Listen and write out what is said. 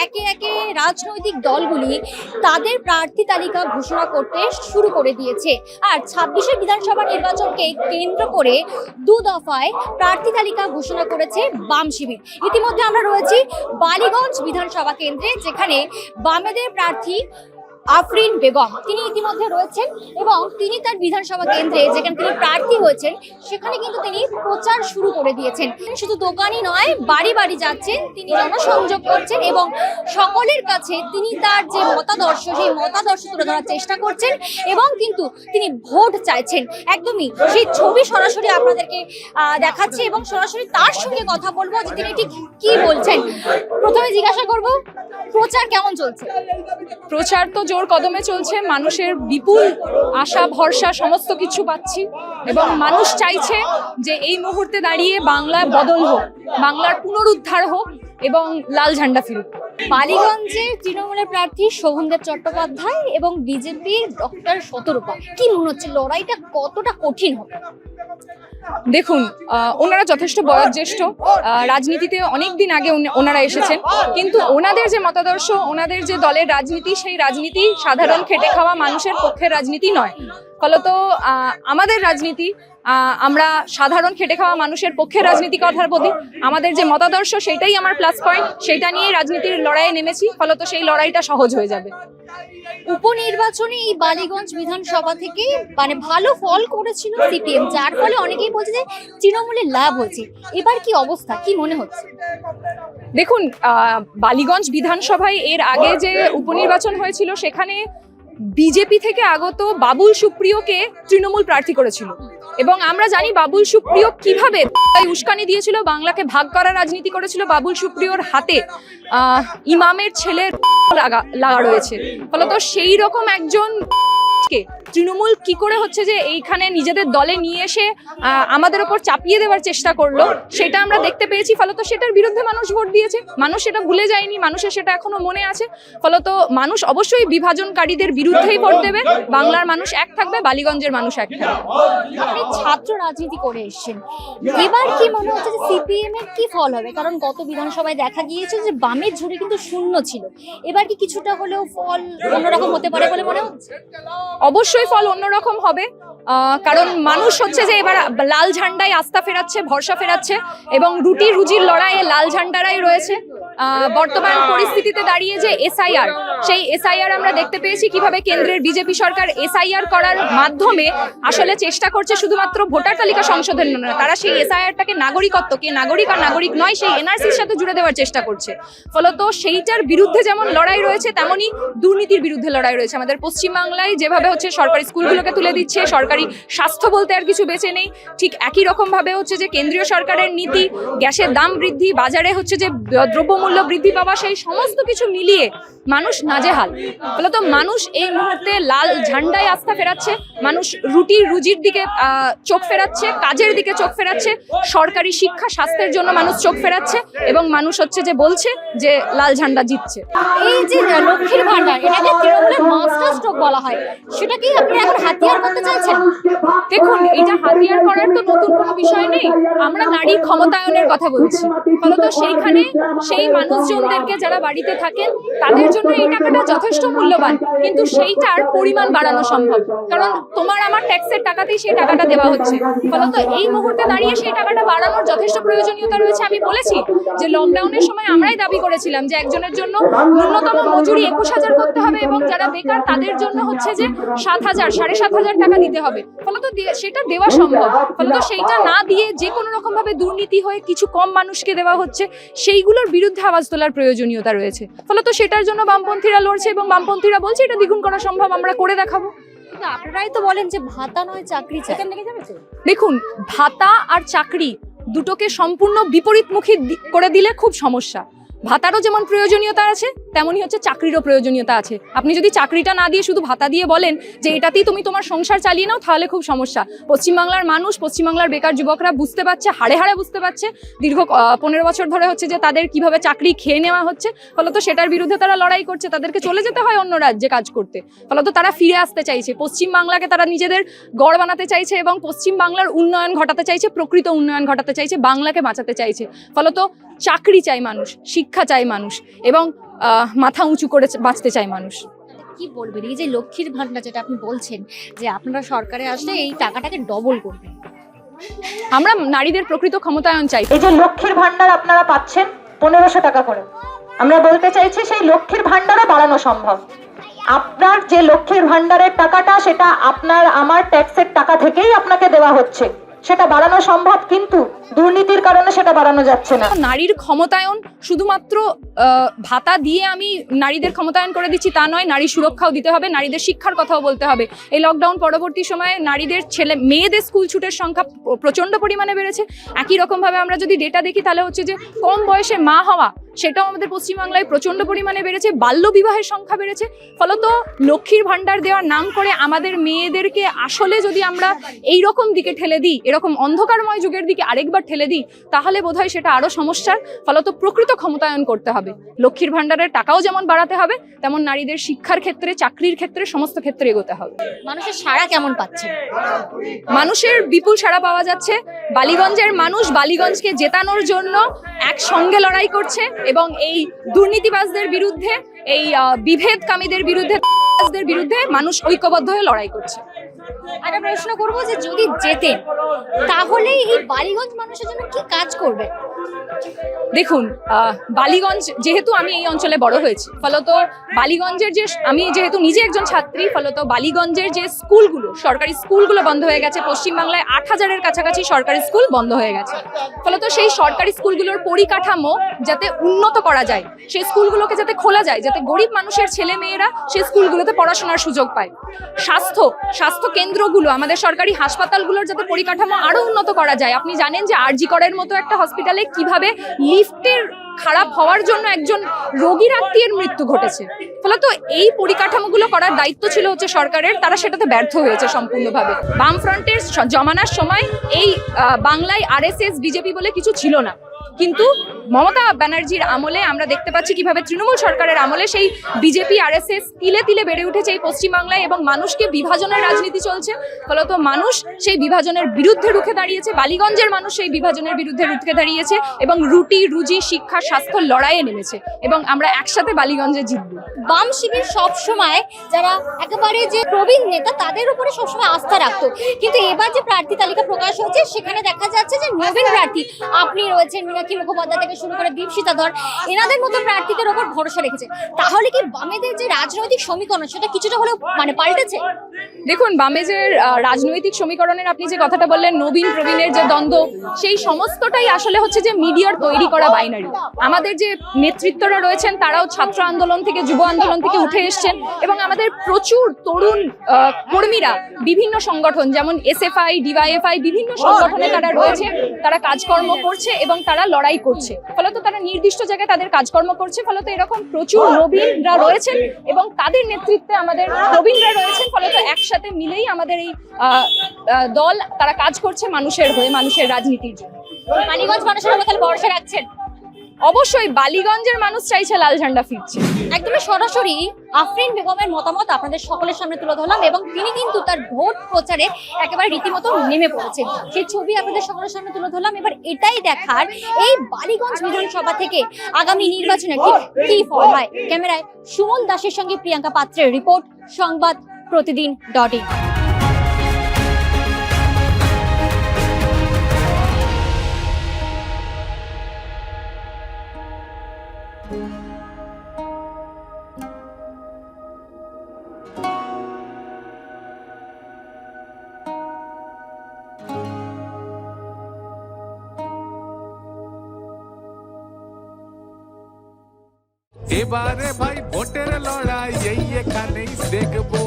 একে একে রাজনৈতিক দলগুলি তাদের প্রার্থী তালিকা ঘোষণা করতে শুরু করে দিয়েছে। আর 26শে বিধানসভা নির্বাচনকে কেন্দ্র করে দু দফায় প্রার্থী তালিকা ঘোষণা করেছে বাম শিবির। ইতিমধ্যে আমরা রয়েছি বালিগঞ্জ বিধানসভা কেন্দ্রে, যেখানে বামেদের প্রার্থী আফরিন বেগম তিনি ইতিমধ্যে রয়েছেন এবং তিনি তার বিধানসভা কেন্দ্রে যেখানে তিনি প্রার্থী হয়েছেন সেখানে কিন্তু তিনি প্রচার শুরু করে দিয়েছেন। শুধু দোকানই নয়, বাড়ি বাড়ি যাচ্ছেন, তিনি জনসংযোগ করছেন এবং সকলের কাছে তিনি তার যে মতাদর্শ সেই মতাদর্শ তুলে ধরার চেষ্টা করছেন এবং কিন্তু তিনি ভোট চাইছেন। একদমই সেই ছবি সরাসরি আপনাদেরকে দেখাচ্ছে এবং সরাসরি তার সঙ্গে কথা বলবো যে তিনি ঠিক কি বলছেন। প্রথমে জিজ্ঞাসা করব, প্রচার কেমন চলছে? প্রচার তো জোর কদমে চলছে, মানুষের বিপুল আশা ভরসা সমস্ত কিছু পাচ্ছি এবং মানুষ চাইছে যে এই মুহূর্তে দাঁড়িয়ে বাংলা বদল হোক, বাংলার পুনরুদ্ধার হোক এবং লাল ঝান্ডা ফিরুক। বালিগঞ্জে তৃণমূলের প্রার্থী শোভনদেব চট্টোপাধ্যায় এবং বিজেপির ডক্টর শতরূপা, কি মনে হচ্ছে লড়াইটা কতটা কঠিন হবে? দেখুন, ওনারা যথেষ্ট বয়োজ্যেষ্ঠ, রাজনীতিতে অনেক দিন আগে ওনারা এসেছেন, কিন্তু ওনাদের যে মতাদর্শ, ওনাদের যে দলের রাজনীতি, সেই রাজনীতি সাধারণ খেটে খাওয়া মানুষের পক্ষের রাজনীতি নয়। ফলত আমাদের রাজনীতি, আমরা সাধারণ খেটে খাওয়া মানুষের পক্ষের রাজনীতি কথা বলি। আমাদের যে মতাদর্শ সেটাই আমার প্লাস পয়েন্ট, সেটা নিয়ে রাজনীতির লড়াইয়ে নেমেছি, ফলত সেই লড়াইটা সহজ হয়ে যাবে। উপনির্বাচনে এই বালিগঞ্জ বিধানসভা থেকে মানে ভালো ফল করেছিল সিপিএম, যার ফলে অনেকেই বলছে যে তৃণমূলের লাভ হয়েছে। এবার কি অবস্থা, কি মনে হচ্ছে? দেখুন, বালিগঞ্জ বিধানসভায় এর আগে যে উপনির্বাচন হয়েছিল সেখানে বিজেপি থেকে আগত বাবুল সুপ্রিয়কে তৃণমূল প্রার্থী করেছিল এবং আমরা জানি বাবুল সুপ্রিয় কিভাবে উস্কানি দিয়েছিল, বাংলাকে ভাগ করার রাজনীতি করেছিল। বাবুল সুপ্রিয়র হাতে ইমামের ছেলের লাগা রয়েছে। ফলত সেই রকম একজন তৃণমূল কি করে হচ্ছে যে এইখানে নিজেদের দলে নিয়ে এসে আমাদের ওপর চাপিয়ে দেওয়ার চেষ্টা করলো, সেটা আমরা দেখতে পেয়েছি। ফলত সেটার বিরুদ্ধে মানুষ ভোট দিয়েছে, মানুষ সেটা ভুলে যায়নি, মানুষের সেটা এখনো মনে আছে। ফলত মানুষ অবশ্যই বিভাজনকারীদের বিরুদ্ধেই ভোট দেবে, বাংলার মানুষ এক থাকবে, বালিগঞ্জের মানুষ এক থাকবে। আপনি ছাত্র রাজনীতি করে এসেছেন, এবার কি মনে হচ্ছে যে সিপিএম এর কি ফল হবে? কারণ গত বিধানসভায় দেখা গিয়েছে যে বামের ঝুড়ি কিন্তু শূন্য ছিল, এবার কি কিছুটা হলেও ফল অন্যরকম হতে পারে বলে মনে হচ্ছে? অবশ্যই ফল অন্যরকম হবে, কারণ মানুষ হচ্ছে যে এবার লাল ঝান্ডায় আস্থা ফেরাচ্ছে, ভরসা ফেরাচ্ছে এবং রুটি রুজির লড়াইয়ে লাল ঝান্ডারাই রয়েছে। বর্তমান পরিস্থিতিতে দাঁড়িয়ে যে এসআইআর, সেই এসআইআর আমরা দেখতে পেয়েছি কিভাবে কেন্দ্রের বিজেপি সরকার এসআইআর করার মাধ্যমে আসলে চেষ্টা করছে শুধুমাত্র ভোটার তালিকা সংশোধন নয়, তারা সেই এসআইআরটাকে নাগরিকত্ব, কে নাগরিক আর নাগরিক নয় সেই এনআরসির সাথে জুড়ে দেওয়ার চেষ্টা করছে। ফলত সেইটার বিরুদ্ধে যেমন লড়াই রয়েছে, তেমনি দুর্নীতির বিরুদ্ধে লড়াই রয়েছে। আমাদের পশ্চিমবাংলায় যেভাবে হচ্ছে সরকারি স্কুলগুলোকে তুলে দিচ্ছে, সরকারি স্বাস্থ্য বলতে আর কিছু বেঁচে নেই, ঠিক একই রকম ভাবে হচ্ছে যে কেন্দ্রীয় সরকারের নীতি, গ্যাসের দাম বৃদ্ধি, বাজারে হচ্ছে যে দ্রব্যমূল্য বৃদ্ধি পাওয়া, সেই সমস্ত কিছু মিলিয়ে মানুষ নাজেহাল। ফলত মানুষ এই মুহূর্তে লাল ঝান্ডায় আস্থা ফেরাচ্ছে, মানুষ রুটি রুজির দিকে চোখ ফেরাচ্ছে, কাজের দিকে চোখ ফেরাচ্ছে, সরকারি শিক্ষা স্বাস্থ্যের জন্য মানুষ চোখ ফেরাচ্ছে এবং মানুষ হচ্ছে যে বলছে যে লাল ঝান্ডা জিতছে। এই যে লক্ষ্মীর ভান্ডার, এটাকে তৃণমূলের মাস্টার স্ট্রোক বলা হয়, সেটা কি আপনি এখন হাতিয়ার করতে চাইছেন? দেখুন, এটা হাতিয়ার করার তো নতুন কোনো বিষয় নেই, আমরা নারী ক্ষমতায়নের কথা বলছি। ফলত সেইখানে সেই মানুষজনদেরকে যারা বাড়িতে থাকেন তাদের জন্য এই টাকাটা যথেষ্ট মূল্যবান, কিন্তু সেইটার পরিমাণ বাড়ানো সম্ভব, কারণ তোমার আমার ট্যাক্সের টাকাতেই সেই টাকাটা দেওয়া হচ্ছে। ফলত এই মুহূর্তে দাঁড়িয়ে সেই টাকাটা বাড়ানোর যথেষ্ট প্রয়োজনীয়তা রয়েছে। আমি বলেছি যে লকডাউনের সময় আমরাই দাবি করেছিলাম যে একজনের জন্য ন্যূনতম মজুরি 21,000 করতে হবে এবং যারা বেকার তাদের জন্য হচ্ছে যে 7,000, 7,500 টাকা দিতে হবে। ফলত সেটা দেওয়া সম্ভব। ফলত সেইটা না দিয়ে যে কোনো রকম ভাবে দুর্নীতি হয়ে কিছু কম মানুষকে দেওয়া হচ্ছে, সেইগুলোর বিরুদ্ধে আওয়াজ তোলার প্রয়োজনীয়তা রয়েছে। ফলত সেটার জন্য বামপন্থীরা লড়ছে এবং বামপন্থীরা বলছে এটা দ্বিগুণ করা সম্ভব, আমরা করে দেখাবো। আপনারাই তো বলেন যে ভাতা নয় চাকরি চাই, এখান থেকে যাবে তো? দেখুন, ভাতা আর চাকরি দুটোকে সম্পূর্ণ বিপরীতমুখী করে দিলে খুব সমস্যা। ভাতারও যেমন প্রয়োজনীয়তা আছে, তেমনই হচ্ছে চাকরিরও প্রয়োজনীয়তা আছে। আপনি যদি চাকরিটা না দিয়ে শুধু ভাতা দিয়ে বলেন যে এটাতেই তুমি তোমার সংসার চালিয়ে নাও, তাহলে খুব সমস্যা। পশ্চিমবাংলার মানুষ, পশ্চিমবাংলার বেকার যুবকরা বুঝতে পারছে, হাড়ে হাড়ে বুঝতে পারছে দীর্ঘ 15 বছর ধরে হচ্ছে যে তাদের কিভাবে চাকরি খেয়ে নেওয়া হচ্ছে। ফলত সেটার বিরুদ্ধে তারা লড়াই করছে, তাদেরকে চলে যেতে হয় অন্য রাজ্যে কাজ করতে। ফলত তারা ফিরে আসতে চাইছে, পশ্চিমবাংলাকে তারা নিজেদের গড় বানাতে চাইছে এবং পশ্চিমবাংলার উন্নয়ন ঘটাতে চাইছে, প্রকৃত উন্নয়ন ঘটাতে চাইছে, বাংলাকে বাঁচাতে চাইছে। ফলত চাকরি চাই মানুষ, শিক্ষা চাই মানুষ এবং মাথা উঁচু করে বাঁচতে চায় মানুষ। কি বলবেন এই যে লক্ষ্মীর ভান্ডার যেটা আপনি বলছেন যে আপনারা সরকারে আসলে এই টাকাটাকে ডবল করবেন? আমরা নারীদের প্রকৃত ক্ষমতায়ন চাই। এই যে লক্ষ্মীর ভান্ডার আপনারা পাচ্ছেন 1500 টাকা করে, আমরা বলতে চাইছি সেই লক্ষ্মীর ভান্ডারও বাড়ানো সম্ভব। আপনার যে লক্ষ্মীর ভান্ডারের টাকাটা সেটা আপনার আমার ট্যাক্সের টাকা থেকেই আপনাকে দেওয়া হচ্ছে, সেটা বাড়ানো সম্ভব, কিন্তু দুর্নীতির কারণে সেটা বাড়ানো যাচ্ছে না। নারীর ক্ষমতায়ন শুধুমাত্র ভাতা দিয়ে আমি নারীদের ক্ষমতায়ন করে দিচ্ছি তা নয়, নারী সুরক্ষাও দিতে হবে, নারীদের শিক্ষার কথাও বলতে হবে। এই লকডাউন পরবর্তী সময়ে নারীদের মেয়েদের স্কুল ছুটের সংখ্যা প্রচন্ড পরিমাণে বেড়েছে। একই রকম ভাবে আমরা যদি ডেটা দেখি তাহলে হচ্ছে যে কম বয়সে মা হওয়া সেটাও আমাদের পশ্চিমবাংলায় প্রচন্ড পরিমাণে বেড়েছে, বাল্য বিবাহের সংখ্যা বেড়েছে। ফলত লক্ষ্মীর ভান্ডার দেওয়ার নাম করে আমাদের মেয়েদেরকে আসলে যদি আমরা এই রকম দিকে ঠেলে দিই, এরকম অন্ধকারময় যুগের দিকে আরেকবার ঠেলে দিই, তাহলে বোধহয় সেটা আরো সমস্যার। ফলত প্রকৃত ক্ষমতায়ন করতে হবে, লক্ষ্মীর ভান্ডারের টাকাও যেমন বাড়াতে হবে, তেমন নারীদের শিক্ষার ক্ষেত্রে, চাকরির ক্ষেত্রে, সমস্ত ক্ষেত্রে এগোতে হবে। মানুষের সাড়া কেমন পাচ্ছে? মানুষের বিপুল সাড়া পাওয়া যাচ্ছে। বালিগঞ্জের মানুষ বালিগঞ্জকে জেতানোর জন্য একসঙ্গে লড়াই করছে এবং এই দুর্নীতিবাজদের বিরুদ্ধে, এই বিভেদকামীদের বিরুদ্ধে মানুষ ঐক্যবদ্ধ হয়ে লড়াই করছে। একটা প্রশ্ন করবো যে যদি জেতেন তাহলে এই বালিগঞ্জ মানুষের জন্য কি কাজ করবে? দেখুন, বালিগঞ্জ, যেহেতু আমি এই অঞ্চলে বড় হয়েছি, ফলত বালিগঞ্জের যে, আমি যেহেতু নিজে একজন ছাত্রী, ফলত বালিগঞ্জের যে স্কুলগুলো, সরকারি স্কুলগুলো বন্ধ হয়ে গেছে। পশ্চিমবাংলায় 8000-এর কাছাকাছি সরকারি স্কুল বন্ধ হয়ে গেছে। ফলত সেই সরকারি স্কুলগুলোর পরিকাঠামো যাতে উন্নত করা যায়, সেই স্কুলগুলোকে যাতে খোলা যায়, যাতে গরিব মানুষের ছেলে মেয়েরা সেই স্কুলগুলোতে পড়াশোনার সুযোগ পায়। স্বাস্থ্য কেন্দ্রগুলো, আমাদের সরকারি হাসপাতালগুলোর যাতে পরিকাঠামো আরো উন্নত করা যায়। আপনি জানেন যে আরজি করের মতো একটা হসপিটালে কিভাবে লিফটের খারাপ হওয়ার জন্য একজন রোগীর আত্মীয়ের মৃত্যু ঘটেছে। ফলত এই পরিকাঠামোগুলো করার দায়িত্ব ছিল হচ্ছে সরকারের, তারা সেটাতে ব্যর্থ হয়েছে সম্পূর্ণভাবে। বামফ্রন্টের জমানার সময় এই বাংলায় আরএসএস বিজেপি বলে কিছু ছিল না, কিন্তু মমতা ব্যানার্জির আমলে আমরা দেখতে পাচ্ছি কিভাবে তৃণমূল সরকারের আমলে সেই বিজেপি আরএসএস তিলে তিলে বেড়ে উঠেছে এই পশ্চিমবাংলায় এবং মানুষকে বিভাজনের রাজনীতি চলছে। ফলত মানুষ সেই বিভাজনের বিরুদ্ধে রুখে দাঁড়িয়েছে, বালিগঞ্জের মানুষ সেই বিভাজনের বিরুদ্ধে রুখে দাঁড়িয়েছে এবং রুটি রুজি শিক্ষা স্বাস্থ্য লড়াইয়ে নেমেছে এবং আমরা একসাথে বালিগঞ্জে জিতবো। বাম শিবির সবসময় যারা একেবারে যে প্রবীণ নেতা তাদের উপরে সবসময় আস্থা রাখতো, কিন্তু এবার যে প্রার্থী তালিকা প্রকাশ হয়েছে সেখানে দেখা যাচ্ছে যে নবীন প্রার্থী, আপনি রয়েছেন, মীনাক্ষী মুখোপাধ্যায় থেকে শুরু করে দীপশিতা ধর, এনাদের মতো প্রার্থীদের উপর ভরসা রেখেছে। তাহলে কি বামেদের যে রাজনৈতিক সমীকরণ সেটা কিছুটা হলেও পাল্টেছে? দেখুন, বামেদের রাজনৈতিক সমীকরণের আপনি যে কথাটা বললেন, নবীন প্রবীণের যে দ্বন্দ্ব, সেই সমস্তটাই আসলে হচ্ছে যে মিডিয়ার তৈরি করা বাইনারি। আমাদের যে নেতৃত্বরা রয়েছেন তারাও ছাত্র আন্দোলন থেকে, যুব আন্দোলন থেকে উঠে এসছেন এবং আমাদের প্রচুর তরুণ কর্মীরা বিভিন্ন সংগঠন যেমন এসএফআই, ডিওয়াইএফআই, বিভিন্ন সংগঠনে তারা রয়েছে, তারা কাজকর্ম করছে এবং তারা লড়াই করছে। ফলত তারা নির্দিষ্ট জায়গায় তাদের কাজকর্ম করছে। ফলত এরকম প্রচুর নবীনরা রয়েছেন এবং তাদের নেতৃত্বে আমাদের প্রবীণরা রয়েছেন। ফলত একসাথে মিলেই আমাদের এই দল, তারা কাজ করছে মানুষের হয়ে, মানুষের রাজনীতির জন্য। বালিগঞ্জ মানুষের উপর তাহলে ভরসা রাখছেন? অবশ্যই বালিগঞ্জের মানুষ চাইছে লাল ঝান্ডা ফিরছে। একদমই সরাসরি আফরিন বেগমের মতামত আপনাদের সকলের সামনে তুলে ধরলাম এবং তিনি কিন্তু তার ভোট প্রচারে একেবারে রীতিমতো নেমে পড়েছেন, সেই ছবি আপনাদের সকলের সামনে তুলে ধরলাম। এবার এটাই দেখার এই বালিগঞ্জ বিধানসভা থেকে আগামী নির্বাচনে ঠিক কি ফল হয়। ক্যামেরায় সুমন দাসের সঙ্গে প্রিয়াঙ্কা পাত্রের রিপোর্ট, সংবাদ প্রতিদিন.in। এবারে ভাই ভোটের লড়াই এই এখানেই দেখবো।